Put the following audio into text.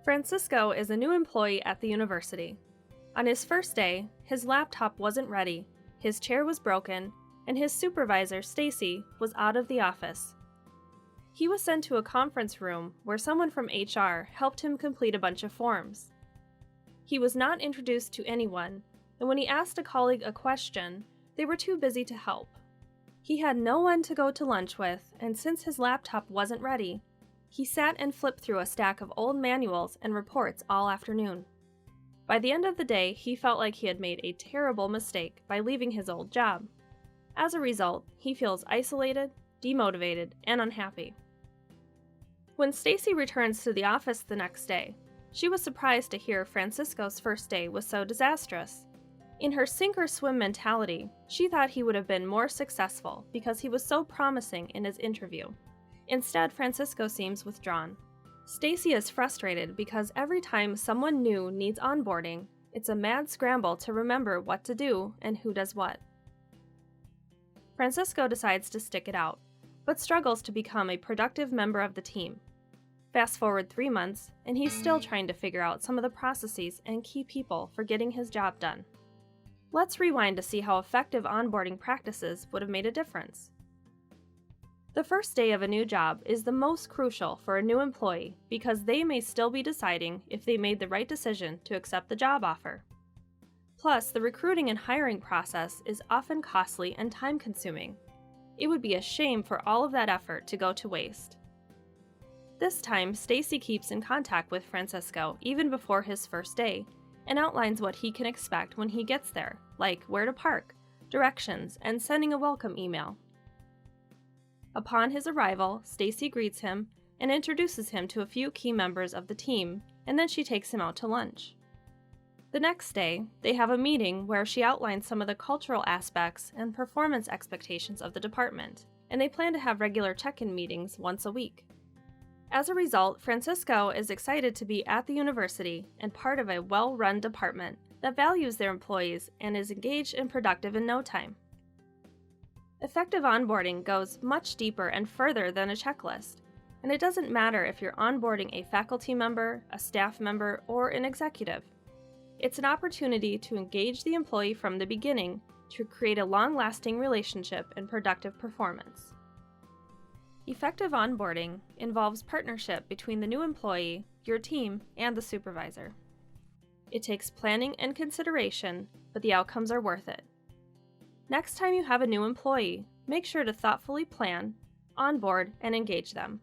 Francisco is a new employee at the university. On his first day, his laptop wasn't ready, his chair was broken, and his supervisor, Stacy, was out of the office. He was sent to a conference room where someone from HR helped him complete a bunch of forms. He was not introduced to anyone, and when he asked a colleague a question, they were too busy to help. He had no one to go to lunch with, and since his laptop wasn't ready, he sat and flipped through a stack of old manuals and reports all afternoon. By the end of the day, he felt like he had made a terrible mistake by leaving his old job. As a result, he feels isolated, demotivated, and unhappy. When Stacy returns to the office the next day, she was surprised to hear Francisco's first day was so disastrous. In her sink-or-swim mentality, she thought he would have been more successful because he was so promising in his interview. Instead, Francisco seems withdrawn. Stacy is frustrated because every time someone new needs onboarding, it's a mad scramble to remember what to do and who does what. Francisco decides to stick it out, but struggles to become a productive member of the team. Fast forward 3 months, and he's still trying to figure out some of the processes and key people for getting his job done. Let's rewind to see how effective onboarding practices would have made a difference. The first day of a new job is the most crucial for a new employee because they may still be deciding if they made the right decision to accept the job offer. Plus, the recruiting and hiring process is often costly and time-consuming. It would be a shame for all of that effort to go to waste. This time, Stacy keeps in contact with Francisco even before his first day and outlines what he can expect when he gets there, like where to park, directions, and sending a welcome email. Upon his arrival, Stacy greets him and introduces him to a few key members of the team, and then she takes him out to lunch. The next day, they have a meeting where she outlines some of the cultural aspects and performance expectations of the department, and they plan to have regular check-in meetings once a week. As a result, Francisco is excited to be at the university and part of a well-run department that values their employees and is engaged and productive in no time. Effective onboarding goes much deeper and further than a checklist, and it doesn't matter if you're onboarding a faculty member, a staff member, or an executive. It's an opportunity to engage the employee from the beginning to create a long-lasting relationship and productive performance. Effective onboarding involves partnership between the new employee, your team, and the supervisor. It takes planning and consideration, but the outcomes are worth it. Next time you have a new employee, make sure to thoughtfully plan, onboard, and engage them.